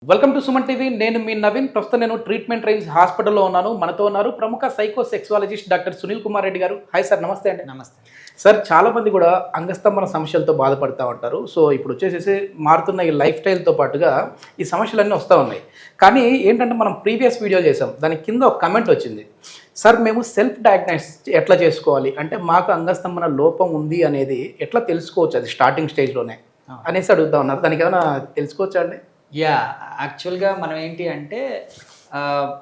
Welcome to Suman TV. నేను మీ నవీన్. ప్రస్తుతం నేను ట్రీట్మెంట్ రేంజ్ హాస్పిటల్లో ఉన్నాను. మనతో ఉన్నారు ప్రముఖ సైకో సెక్సువాలజిస్ట్ డాక్టర్ సునీల్ కుమార్ రెడ్డి గారు. హాయ్ సార్, నమస్తే అండి. నమస్తే సార్, చాలా మంది కూడా అంగస్తంభన సమస్యలతో బాధపడుతూ ఉంటారు. సో ఇప్పుడు వచ్చేసేసి మారుతున్న ఈ లైఫ్ స్టైల్తో పాటుగా ఈ సమస్యలన్నీ వస్తూ ఉన్నాయి. కానీ ఏంటంటే మనం ప్రీవియస్ వీడియో చేసాం, దాని కింద ఒక కమెంట్ వచ్చింది, సార్ మేము సెల్ఫ్ డయాగ్నైస్ ఎట్లా చేసుకోవాలి, అంటే మాకు అంగస్తంభన లోపం ఉంది అనేది ఎట్లా తెలుసుకోవచ్చు, అది స్టార్టింగ్ స్టేజ్లోనే అనేసి అడుగుతా ఉన్నారు. దానికి ఏమైనా తెలుసుకోవచ్చా అండి? యాక్చువల్గా మనం ఏంటి అంటే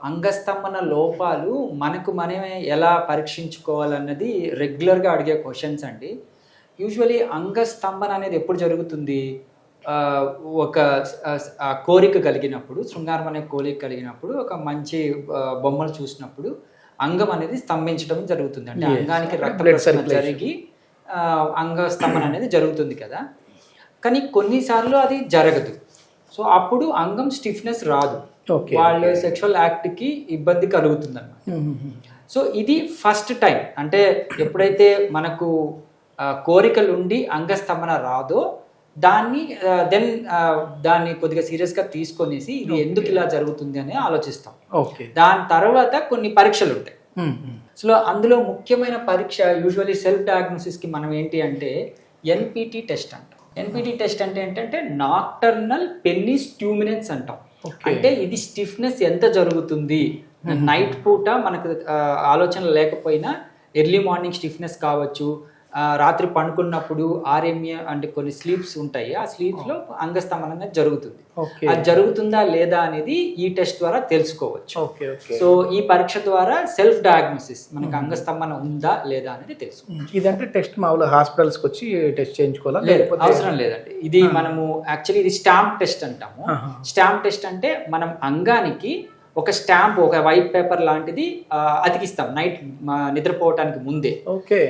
అంగస్తంభన లోపాలు మనమే ఎలా పరీక్షించుకోవాలన్నది రెగ్యులర్గా అడిగే క్వశ్చన్స్ అండి. యూజువలీ అంగస్తంభన అనేది ఎప్పుడు జరుగుతుంది? ఒక కోరిక కలిగినప్పుడు, శృంగారం అనే కోరిక కలిగినప్పుడు, ఒక మంచి బొమ్మలు చూసినప్పుడు అంగం అనేది స్తంభించడం జరుగుతుంది. అంటే అంగానికి రక్త ప్రసరణ జరిగి అంగస్తంభన అనేది జరుగుతుంది కదా. కానీ కొన్నిసార్లు అది జరగదు. సో అప్పుడు అంగం స్టిఫ్నెస్ రాదు, వాళ్ళ సెక్షువల్ యాక్ట్కి ఇబ్బంది కలుగుతుంది అన్నమాట. సో ఇది ఫస్ట్ టైం, అంటే ఎప్పుడైతే మనకు కోరికలు ఉండి అంగస్తంభన రాదో దాన్ని కొద్దిగా సీరియస్గా తీసుకొనేసి ఇది ఎందుకు ఇలా జరుగుతుంది అని ఆలోచిస్తాం. దాని తర్వాత కొన్ని పరీక్షలు ఉంటాయి. సో అందులో ముఖ్యమైన పరీక్ష యూజువల్లీ సెల్ఫ్ డయాగ్నోసిస్కి మనం ఏంటి అంటే ఎన్పిటి టెస్ట్ అంటాం. ఎన్పిటి టెస్ట్ అంటే ఏంటంటే నాక్టర్నల్ పెన్నిస్ ట్యూమినెన్స్ అంటాం. అంటే ఇది స్టిఫ్నెస్ ఎంత జరుగుతుంది నైట్ పూట మనకు ఆలోచన లేకపోయినా, ఎర్లీ మార్నింగ్ స్టిఫ్నెస్ కావచ్చు, రాత్రి పండుకున్నప్పుడు ఆర్ఎంఏ అంటే కొన్ని స్లీప్స్ ఉంటాయి, ఆ స్లీప్స్లో అంగస్తంభన అనేది జరుగుతుంది. అది జరుగుతుందా లేదా అనేది ఈ టెస్ట్ ద్వారా తెలుసుకోవచ్చు. సో ఈ పరీక్ష ద్వారా సెల్ఫ్ డయాగ్నోసిస్ మనకు అంగస్తంభన ఉందా లేదా అనేది తెలుసుకోవచ్చు. ఇదంటే టెస్ట్ మామూలు హాస్పిటల్స్కి వచ్చి టెస్ట్ చేయించుకోవాలా? అవసరం లేదండి. ఇది మనము యాక్చువల్లీ ఇది స్టాంప్ టెస్ట్ అంటాము. స్టాంప్ టెస్ట్ అంటే మనం అంగానికి ఒక స్టాంప్, ఒక వైట్ పేపర్ లాంటిది అతికిస్తాం నైట్ నిద్రపోవటానికి ముందే.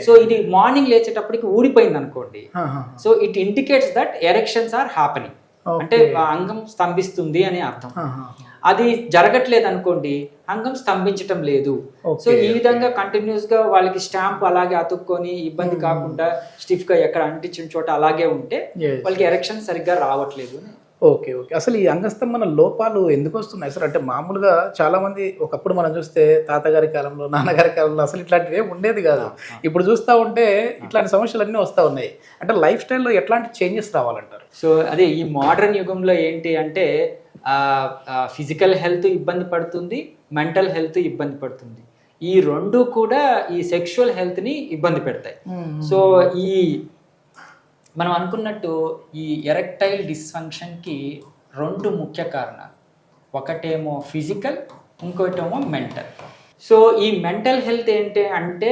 సో ఇది మార్నింగ్ లేచేటప్పటికి ఊడిపోయింది అనుకోండి, so it indicates that erections are happening, అంటే అంగం స్తంభిస్తుంది అని అర్థం. అది జరగట్లేదు అనుకోండి, అంగం స్తంభించటం లేదు. సో ఈ విధంగా కంటిన్యూస్ గా వాళ్ళకి స్టాంప్ అలాగే అతుక్కొని ఇబ్బంది కాకుండా స్టిఫ్ గా ఎక్కడ అంటించిన చోట అలాగే ఉంటే వాళ్ళకి ఎరెక్షన్ సరిగ్గా రావట్లేదు. ఓకే. అసలు ఈ అంగస్తంభన లోపాలు ఎందుకు వస్తున్నాయి సార్? అంటే మామూలుగా చాలా మంది ఒకప్పుడు మనం చూస్తే తాతగారి కాలంలో, నాన్నగారి కాలంలో అసలు ఇట్లాంటివి ఉండేది కాదు. ఇప్పుడు చూస్తూ ఉంటే ఇట్లాంటి సమస్యలు అన్నీ వస్తూ ఉన్నాయి. అంటే లైఫ్ స్టైల్లో ఎట్లాంటి చేంజెస్ రావాలంటారు? సో అదే ఈ మోడర్న్ యుగంలో ఏంటి అంటే ఫిజికల్ హెల్త్ ఇబ్బంది పడుతుంది, మెంటల్ హెల్త్ ఇబ్బంది పడుతుంది. ఈ రెండు కూడా ఈ సెక్షువల్ హెల్త్ని ఇబ్బంది పెడతాయి. సో ఈ మనం అనుకున్నట్టు ఈ ఎరెక్టైల్ డిస్ఫంక్షన్కి రెండు ముఖ్య కారణాలు, ఒకటేమో ఫిజికల్, ఇంకోటేమో మెంటల్. సో ఈ మెంటల్ హెల్త్ ఏంటి అంటే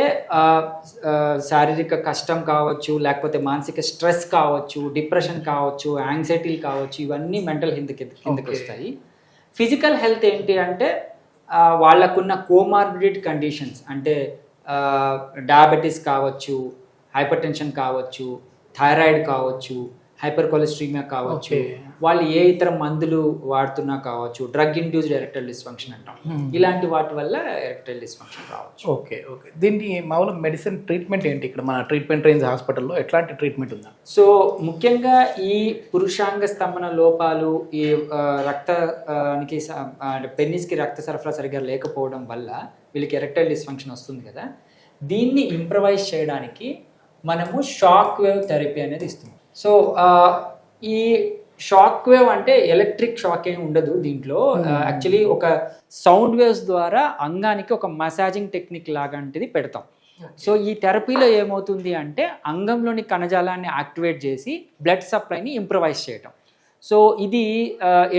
శారీరక కష్టం కావచ్చు, లేకపోతే మానసిక స్ట్రెస్ కావచ్చు, డిప్రెషన్ కావచ్చు, యాంగ్జైటీలు కావచ్చు, ఇవన్నీ మెంటల్ హెల్త్ కిందకి వస్తాయి. ఫిజికల్ హెల్త్ ఏంటి అంటే వాళ్ళకున్న కోమార్బిడిటీ కండిషన్స్, అంటే డయాబెటీస్ కావచ్చు, హైపర్ టెన్షన్ కావచ్చు, థైరాయిడ్ కావచ్చు, హైపర్ కొలెస్ట్రీమియా కావచ్చు, వాళ్ళు ఏ ఇతర మందులు వాడుతున్నా కావచ్చు, డ్రగ్ ఇండ్యూస్డ్ ఎరెక్టైల్ డిస్ఫంక్షన్ అంటాం. ఇలాంటి వాటి వల్ల ఎరెక్టైల్ డిస్ఫంక్షన్ రావచ్చు. ఓకే. దీన్ని మామూలు మెడిసిన్ ట్రీట్మెంట్ ఏంటి ఇక్కడ మన ట్రీట్మెంట్ రేంజ్ హాస్పిటల్లో ఎట్లాంటి ట్రీట్మెంట్ ఉందా? సో ముఖ్యంగా ఈ పురుషాంగ స్తంభన లోపాలు, ఈ రక్తానికి పెన్నిస్కి రక్త సరఫరా సరిగ్గా లేకపోవడం వల్ల వీళ్ళకి ఎరెక్టైల్ డిస్ఫంక్షన్ వస్తుంది కదా. దీన్ని ఇంప్రవైజ్ చేయడానికి మనము షాక్ వేవ్ థెరపీ అనేది ఇస్తున్నాం. సో ఈ షాక్ వేవ్ అంటే ఎలక్ట్రిక్ షాక్ ఏమి ఉండదు దీంట్లో. యాక్చువల్లీ ఒక సౌండ్ వేవ్స్ ద్వారా అంగానికి ఒక మసాజింగ్ టెక్నిక్ లాంటిది పెడతాం. సో ఈ థెరపీలో ఏమవుతుంది అంటే అంగంలోని కణజాలాన్ని యాక్టివేట్ చేసి బ్లడ్ సప్లైని ఇంప్రవైజ్ చేయటం. సో ఇది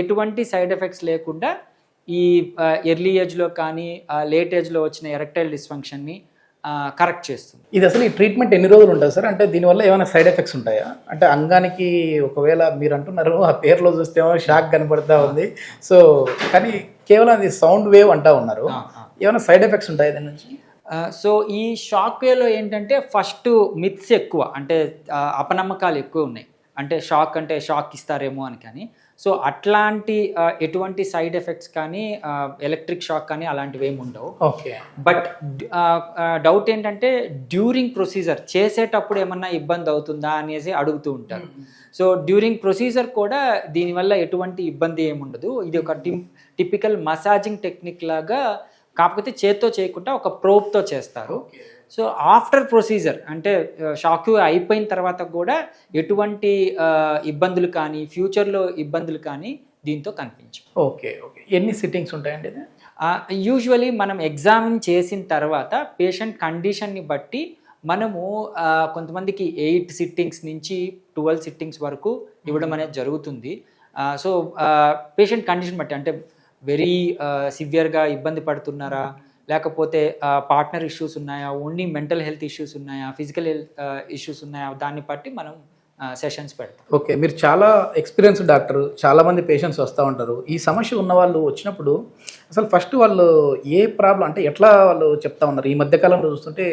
ఎటువంటి సైడ్ ఎఫెక్ట్స్ లేకుండా ఈ ఎర్లీ ఏజ్లో కానీ లేట్ ఏజ్లో వచ్చిన ఎరెక్టైల్ డిస్ఫంక్షన్ని కరెక్ట్ చేస్తుంది. ఇది అసలు ఈ ట్రీట్మెంట్ ఎన్ని రోజులు ఉంటుంది సార్? అంటే దీనివల్ల ఏమైనా సైడ్ ఎఫెక్ట్స్ ఉంటాయా? అంటే అంగానికి ఒకవేళ మీరు అంటున్నారు ఆ పేరులో చూస్తేమో షాక్ కనపడతా ఉంది, సో కానీ కేవలం అది సౌండ్ వేవ్ అంటా ఉన్నారు, ఏమైనా సైడ్ ఎఫెక్ట్స్ ఉంటాయి దాని నుంచి? సో ఈ షాక్ వేవ్లో ఏంటంటే ఫస్ట్ మిత్స్ ఎక్కువ, అంటే అపనమ్మకాలు ఎక్కువ ఉన్నాయి. అంటే షాక్ ఇస్తారేమో అని కానీ. సో అట్లాంటి ఎటువంటి సైడ్ ఎఫెక్ట్స్ కానీ ఎలక్ట్రిక్ షాక్ కానీ అలాంటివి ఏమి ఉండవు. ఓకే. బట్ డౌట్ ఏంటంటే డ్యూరింగ్ ప్రొసీజర్ చేసేటప్పుడు ఏమన్నా ఇబ్బంది అవుతుందా అనేసి అడుగుతూ ఉంటారు. సో డ్యూరింగ్ ప్రొసీజర్ కూడా దీనివల్ల ఎటువంటి ఇబ్బంది ఏమి ఉండదు. ఇది ఒక టిపికల్ మసాజింగ్ టెక్నిక్ లాగా, కాకపోతే చేత్తో చేయకుండా ఒక ప్రోబ్తో చేస్తారు. సో ఆఫ్టర్ ప్రొసీజర్ అంటే షాక్ అయిపోయిన తర్వాత కూడా ఎటువంటి ఇబ్బందులు కానీ ఫ్యూచర్లో ఇబ్బందులు కానీ దీంతో కనిపించవు. ఓకే. ఓకే. ఎన్ని సిట్టింగ్స్ ఉంటాయండి ఇది? యూజువలీ మనం ఎగ్జామిన్ చేసిన తర్వాత పేషెంట్ కండిషన్ని బట్టి మనము కొంతమందికి 8 సిట్టింగ్స్ నుంచి 12 సిట్టింగ్స్ వరకు ఇవ్వడం అనేది జరుగుతుంది. సో పేషెంట్ కండిషన్ బట్టి, అంటే వెరీ సివియర్గా ఇబ్బంది పడుతున్నారా, లేకపోతే పార్ట్నర్ ఇష్యూస్ ఉన్నాయా, ఓన్లీ మెంటల్ హెల్త్ ఇష్యూస్ ఉన్నాయా, ఫిజికల్ హెల్త్ ఇష్యూస్ ఉన్నాయా, దాన్ని బట్టి మనం సెషన్స్ పెడతాం. ఓకే. మీరు చాలా ఎక్స్పీరియన్స్ డాక్టర్, చాలామంది పేషెంట్స్ వస్తూ ఉంటారు. ఈ సమస్య ఉన్న వాళ్ళు వచ్చినప్పుడు అసలు ఫస్ట్ వాళ్ళు ఏ ప్రాబ్లం అంటే ఎట్లా వాళ్ళు చెప్తా ఉన్నారు? ఈ మధ్యకాలంలో చూస్తుంటే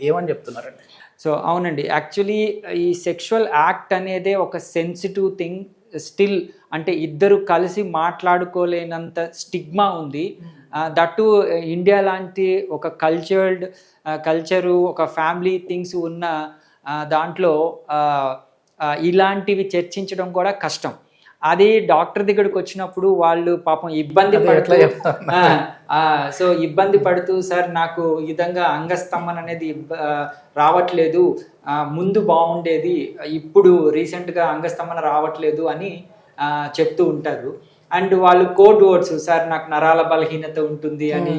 ఏమని చెప్తున్నారండి? సో అవునండి, యాక్చువల్లీ ఈ సెక్షువల్ యాక్ట్ అనేదే ఒక సెన్సిటివ్ థింగ్ స్టిల్. అంటే ఇద్దరు కలిసి మాట్లాడుకోలేనంత స్టిగ్మా ఉంది. దట్టు ఇండియా లాంటి ఒక కల్చరు, ఒక ఫ్యామిలీ థింగ్స్ ఉన్న దాంట్లో ఇలాంటివి చర్చించడం కూడా కష్టం. అది డాక్టర్ దగ్గరికి వచ్చినప్పుడు వాళ్ళు పాపం ఇబ్బంది పడుతూ సో ఇబ్బంది పడుతూ, సార్ నాకు ఈ విధంగా అంగస్తంభన అనేది రావట్లేదు, ముందు బాగుండేది, ఇప్పుడు రీసెంట్గా అంగస్తంభన రావట్లేదు అని చెప్తూ ఉంటారు. అండ్ వాళ్ళు కోడ్ వర్డ్స్, సార్ నాకు నరాల బలహీనత ఉంటుంది అని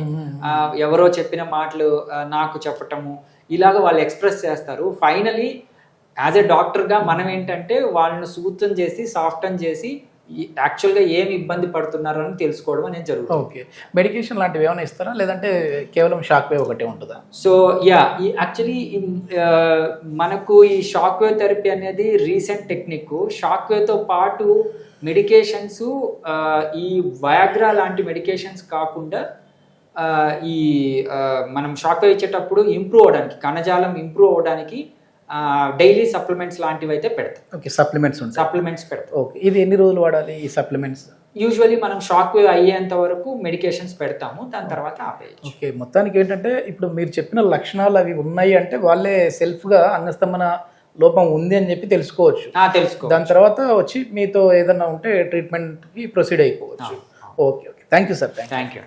ఎవరో చెప్పిన మాటలు నాకు చెప్పటము, ఇలాగ వాళ్ళు ఎక్స్ప్రెస్ చేస్తారు. ఫైనలీ యాజ్ ఎ డాక్టర్గా మనం ఏంటంటే వాళ్ళని సూత్రం చేసి సాఫ్టన్ చేసి యాక్చువల్గా ఏమి ఇబ్బంది పడుతున్నారు అని తెలుసుకోవడం అనేది జరుగుతుంది. ఓకే. మెడికేషన్ లాంటివి ఏమైనా ఇస్తారా, లేదంటే కేవలం షాక్ వేవ్ ఒకటే ఉంటుందా? సో యాక్చువల్లీ మనకు ఈ షాక్ వేవ్ థెరపీ అనేది రీసెంట్ టెక్నిక్. షాక్ వేవ్తో పాటు మెడికేషన్స్, ఈ వయాగ్రా లాంటి మెడికేషన్స్ కాకుండా ఈ మనం షాక్ వేవ్ ఇచ్చేటప్పుడు ఇంప్రూవ్ అవడానికి, కణజాలం ఇంప్రూవ్ అవడానికి డైలీ సప్లిమెంట్స్ లాంటివి అయితే పెడతాం. ఓకే. సప్లిమెంట్స్ పెడతాం. ఓకే. ఇది ఎన్ని రోజులు వాడాలి ఈ సప్లిమెంట్స్? యూజువల్లీ మనం షాక్ వేవ్ అయ్యేంత వరకు మెడికేషన్స్ పెడతాము, దాని తర్వాత ఆపేయచ్చు. ఓకే. మొత్తానికి ఏంటంటే ఇప్పుడు మీరు చెప్పిన లక్షణాలు అవి ఉన్నాయి అంటే వాళ్ళే సెల్ఫ్గా అంగస్తంభన లోపం ఉంది అని చెప్పి తెలుసుకోవచ్చు. దాని తర్వాత వచ్చి మీతో ఏదన్నా ఉంటే ట్రీట్మెంట్కి ప్రొసీడ్ అయిపోవచ్చు. Okay. Okay. Thank you sir. Thank you.